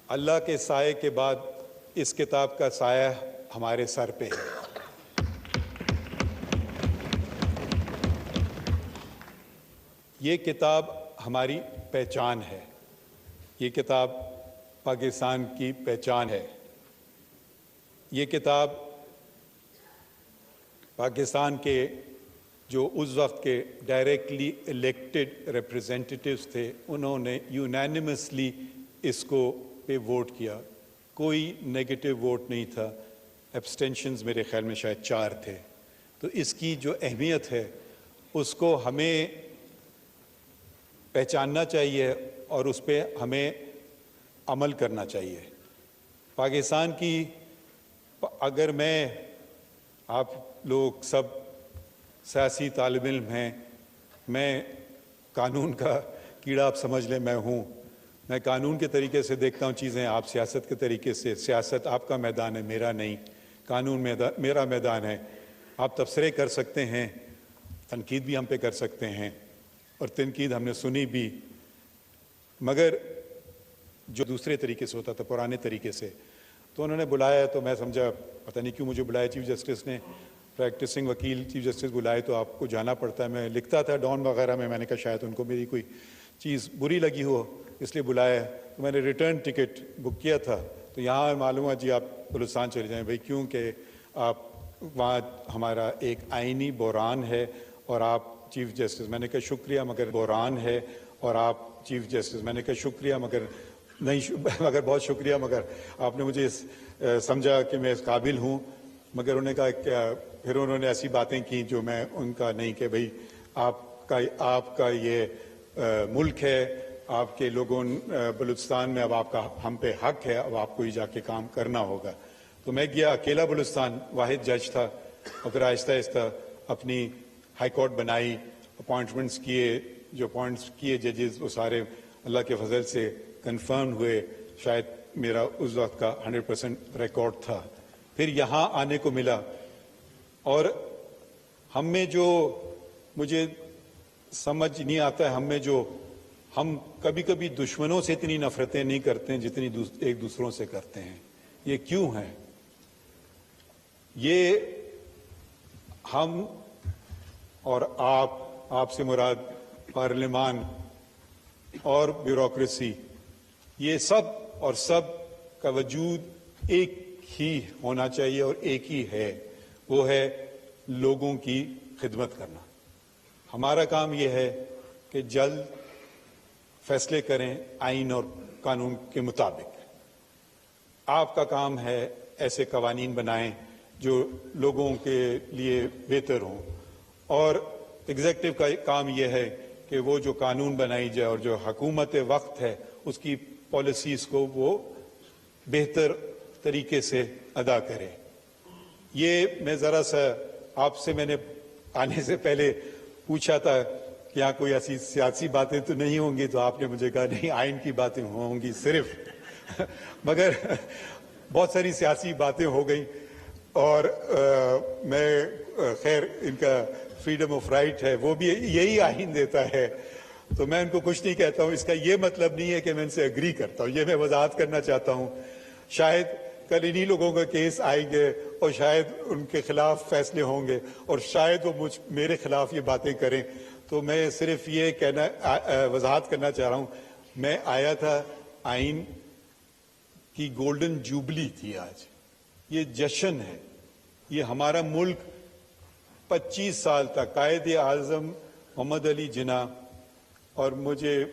اللہ کے سائے کے بعد اس کتاب کا سایہ ہمارے سر پہ ہے۔ یہ کتاب ہماری پہچان ہے، یہ کتاب پاکستان کی پہچان ہے۔ یہ کتاب پاکستان کے جو اس وقت کے ڈائریکٹلی الیکٹڈ ریپریزنٹیٹیوز تھے، انہوں نے یونینیمسلی اس کو پہ ووٹ کیا، کوئی نیگیٹو ووٹ نہیں تھا، ایبسٹینشنز میرے خیال میں شاید 4 تھے۔ تو اس کی جو اہمیت ہے اس کو ہمیں پہچاننا چاہیے اور اس پہ ہمیں عمل کرنا چاہیے۔ پاکستان کی اگر آپ لوگ سب سیاسی طالب علم ہیں، میں قانون کا کیڑا آپ سمجھ لیں میں ہوں، میں قانون کے طریقے سے دیکھتا ہوں چیزیں، آپ سیاست کے طریقے سے۔ سیاست آپ کا میدان ہے، میرا نہیں، قانون میرا میدان ہے۔ آپ تبصرے کر سکتے ہیں، تنقید بھی ہم پہ کر سکتے ہیں، اور تنقید ہم نے سنی بھی، مگر جو دوسرے طریقے سے ہوتا تھا، پرانے طریقے سے، تو انہوں نے بلایا تو میں سمجھا پتہ نہیں کیوں مجھے بلایا چیف جسٹس نے، پریکٹسنگ وکیل چیف جسٹس بلائے تو آپ کو جانا پڑتا ہے۔ میں لکھتا تھا ڈان وغیرہ میں نے کہا شاید ان کو میری کوئی چیز بری لگی ہو اس لیے بلایا، تو میں نے ریٹرن ٹکٹ بک کیا تھا، تو یہاں معلوم ہے جی آپ بلوچستان چلے جائیں بھائی، کیوں کہ آپ وہاں ہمارا ایک آئینی بحران ہے اور آپ چیف جسٹس، میں نے کہا شکریہ مگر بحران ہے اور آپ چیف جسٹس، میں نے کہا شکریہ مگر بہت شکریہ مگر آپ نے مجھے سمجھا کہ میں اس قابل ہوں، مگر انہوں نے کہا کہ پھر انہوں نے ایسی باتیں کی جو میں ان کا نہیں، کہ بھئی آپ کا یہ ملک ہے، آپ کے لوگوں بلوچستان میں، اب آپ کا ہم پہ حق ہے، اب آپ کو ہی جا کے کام کرنا ہوگا۔ تو میں گیا اکیلا بلوچستان، واحد جج تھا، اور پھر آہستہ آہستہ اپنی ہائی کورٹ بنائی، اپوائنٹمنٹس کیے، جو اپوائنٹس کیے ججز وہ سارے اللہ کے فضل سے کنفرم ہوئے، شاید میرا اس وقت کا 100% ریکارڈ تھا۔ پھر یہاں آنے کو ملا، اور ہم میں جو مجھے سمجھ نہیں آتا ہے، ہم کبھی کبھی دشمنوں سے اتنی نفرتیں نہیں کرتے ہیں جتنی ایک دوسروں سے کرتے ہیں۔ یہ کیوں ہے؟ یہ ہم اور آپ سے مراد پارلیمان اور بیوروکریسی، یہ سب کا وجود ایک ہی ہونا چاہیے اور ایک ہی ہے، وہ ہے لوگوں کی خدمت کرنا۔ ہمارا کام یہ ہے کہ جلد فیصلے کریں آئین اور قانون کے مطابق۔ آپ کا کام ہے ایسے قوانین بنائیں جو لوگوں کے لیے بہتر ہوں، اور ایگزیکٹو کا کام یہ ہے کہ وہ جو قانون بنائی جائے اور جو حکومت وقت ہے اس کی پالیسیز کو وہ بہتر طریقے سے ادا کرے۔ یہ میں ذرا سا آپ سے میں نے آنے سے پہلے پوچھا تھا کہ یہاں کوئی ایسی سیاسی باتیں تو نہیں ہوں گی، تو آپ نے مجھے کہا نہیں، آئین کی باتیں ہوں گی صرف مگر بہت ساری سیاسی باتیں ہو گئیں، اور میں خیر ان کا فریڈم آف رائٹ ہے، وہ بھی یہی آئین دیتا ہے، تو میں ان کو کچھ نہیں کہتا ہوں۔ اس کا یہ مطلب نہیں ہے کہ میں ان سے اگری کرتا ہوں، یہ میں وضاحت کرنا چاہتا ہوں۔ شاید کل انہی لوگوں کا کیس آئیں گے اور شاید ان کے خلاف فیصلے ہوں گے، اور شاید وہ میرے خلاف یہ باتیں کریں، تو میں صرف یہ وضاحت کرنا چاہ رہا ہوں۔ میں آیا تھا، آئین کی گولڈن جوبلی تھی آج، یہ جشن ہے، یہ ہمارا ملک 25 سال تک قائد اعظم محمد علی جناح، اور مجھے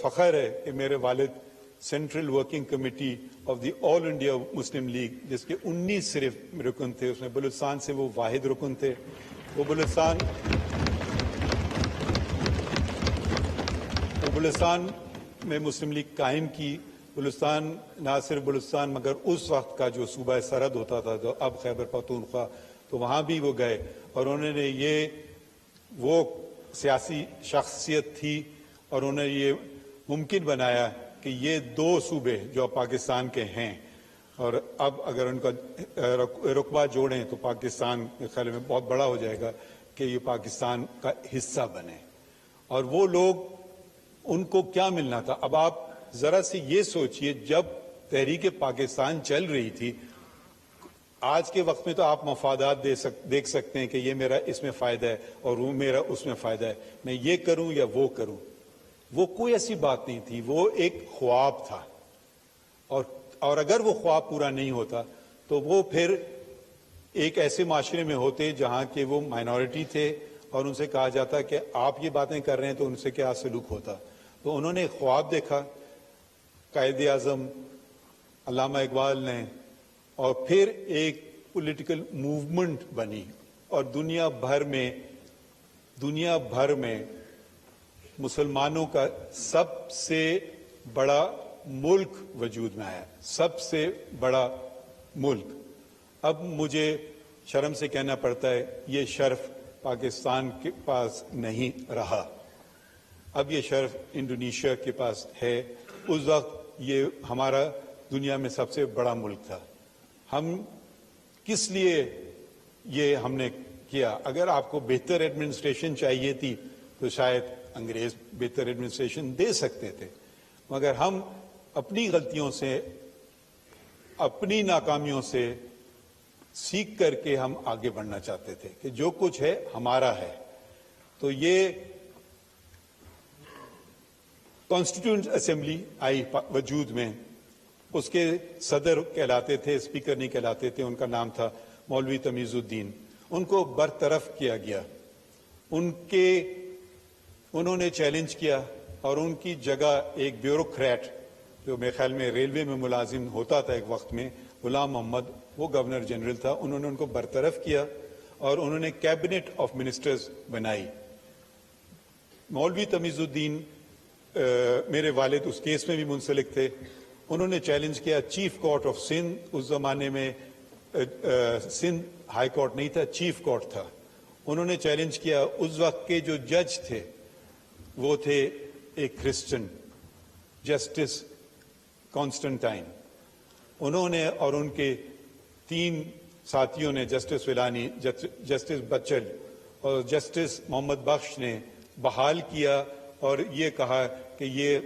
فخر ہے کہ میرے والد central working committee of the all India Muslim league, جس کے 19 صرف رکن تھے، اس میں بلوچستان سے وہ واحد رکن تھے۔ وہ بلوچستان میں مسلم لیگ قائم کی۔ بلوچستان نہ صرف بلوچستان مگر اس وقت کا جو صوبہ سرحد ہوتا تھا، جو اب خیبر پختونخوا، تو وہاں بھی وہ گئے، اور انہوں نے وہ سیاسی شخصیت تھی، اور انہوں نے یہ ممکن بنایا کہ یہ 2 صوبے جو پاکستان کے ہیں، اور اب اگر ان کا رقبہ جوڑیں تو پاکستان کے خیال میں بہت بڑا ہو جائے گا کہ یہ پاکستان کا حصہ بنے۔ اور وہ لوگ، ان کو کیا ملنا تھا؟ اب آپ ذرا سی یہ سوچئے جب تحریک پاکستان چل رہی تھی، آج کے وقت میں تو آپ مفادات دیکھ سکتے ہیں کہ یہ میرا اس میں فائدہ ہے اور وہ میرا اس میں فائدہ ہے، میں یہ کروں یا وہ کروں. وہ کوئی ایسی بات نہیں تھی، وہ ایک خواب تھا، اور اگر وہ خواب پورا نہیں ہوتا تو وہ پھر ایک ایسے معاشرے میں ہوتے جہاں کہ وہ مائنورٹی تھے اور ان سے کہا جاتا کہ آپ یہ باتیں کر رہے ہیں تو ان سے کیا سلوک ہوتا. تو انہوں نے خواب دیکھا، قائد اعظم علامہ اقبال نے، اور پھر ایک پولیٹیکل موومنٹ بنی اور دنیا بھر میں مسلمانوں کا سب سے بڑا ملک وجود میں آیا، سب سے بڑا ملک. اب مجھے شرم سے کہنا پڑتا ہے یہ شرف پاکستان کے پاس نہیں رہا، اب یہ شرف انڈونیشیا کے پاس ہے. اس وقت یہ ہمارا دنیا میں سب سے بڑا ملک تھا. ہم کس لیے یہ ہم نے کیا؟ اگر آپ کو بہتر ایڈمنسٹریشن چاہیے تھی تو شاید انگریز بہتر ایڈمنسٹریشن دے سکتے تھے، مگر ہم اپنی غلطیوں سے، اپنی ناکامیوں سے سیکھ کر کے ہم آگے بڑھنا چاہتے تھے کہ جو کچھ ہے ہمارا ہے. تو یہ کانسٹیٹیوئنٹ اسمبلی آئی وجود میں، اس کے صدر کہلاتے تھے، اسپیکر نہیں کہلاتے تھے، ان کا نام تھا مولوی تمیز الدین. ان کو برطرف کیا گیا، انہوں نے چیلنج کیا اور ان کی جگہ ایک بیوروکریٹ جو میرے خیال میں ریلوے میں ملازم ہوتا تھا ایک وقت میں، غلام محمد، وہ گورنر جنرل تھا. انہوں نے ان کو برطرف کیا اور انہوں نے کیبنٹ آف منسٹرز بنائی. مولوی تمیز الدین میرے والد اس کیس میں بھی منسلک تھے. انہوں نے چیلنج کیا چیف کورٹ آف سندھ، اس زمانے میں سندھ ہائی کورٹ نہیں تھا، چیف کورٹ تھا. انہوں نے چیلنج کیا، اس وقت کے جو جج تھے وہ تھے ایک کرسچن، جسٹس کانسٹنٹائن. انہوں نے اور ان کے 3 ساتھیوں نے، جسٹس ویلانی، جسٹس بچل اور جسٹس محمد بخش نے بحال کیا اور یہ کہا کہ یہ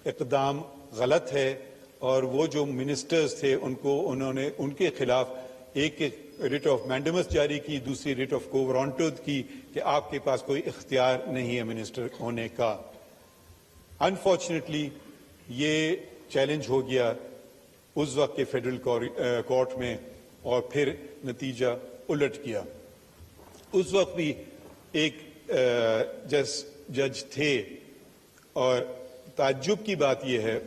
اقدام غلط ہے، اور وہ جو منسٹرز تھے انہوں نے ان کے خلاف ایک ریٹ آف مینڈمس جاری کی، دوسری ریٹ آف کو وارنٹڈ کی کہ آپ کے پاس کوئی اختیار نہیں ہے منسٹر ہونے کا. انفارچونیٹلی یہ چیلنج ہو گیا اس وقت کے فیڈرل کورٹ میں اور پھر نتیجہ الٹ گیا. اس وقت بھی ایک جج تھے اور تعجب کی بات یہ ہے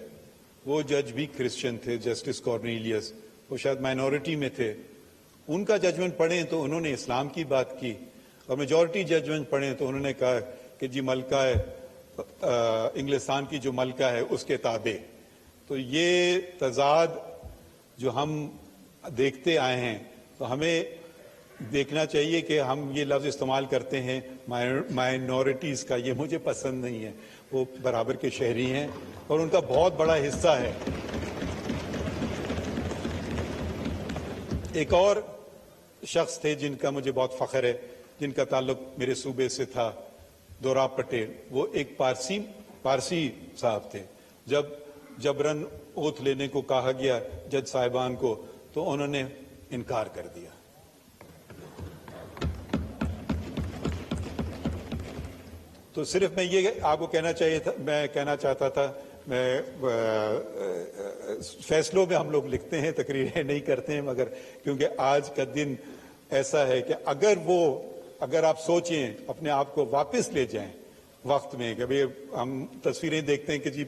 وہ جج بھی کرسچن تھے، جسٹس کارنیلیس. وہ شاید مائنورٹی میں تھے. ان کا ججمنٹ پڑھیں تو انہوں نے اسلام کی بات کی، اور میجورٹی ججمنٹ پڑھیں تو انہوں نے کہا کہ جی ملکہ انگلستان کی جو ملکہ ہے اس کے تابع. تو یہ تضاد جو ہم دیکھتے آئے ہیں، تو ہمیں دیکھنا چاہیے کہ ہم یہ لفظ استعمال کرتے ہیں مائنورٹیز کا، یہ مجھے پسند نہیں ہے. وہ برابر کے شہری ہیں اور ان کا بہت بڑا حصہ ہے. ایک اور شخص تھے جن کا مجھے بہت فخر ہے، جن کا تعلق میرے صوبے سے تھا، دوراب پٹیل. وہ ایک پارسی صاحب تھے. جب جبرن اوتھ لینے کو کہا گیا جج صاحبان کو تو انہوں نے انکار کر دیا. تو صرف میں یہ آپ کو کہنا چاہتا تھا، میں فیصلوں میں ہم لوگ لکھتے ہیں، تقریریں نہیں کرتے ہیں، مگر کیونکہ آج کا دن ایسا ہے کہ اگر آپ سوچیں، اپنے آپ کو واپس لے جائیں وقت میں، کہ ہم تصویریں دیکھتے ہیں کہ جی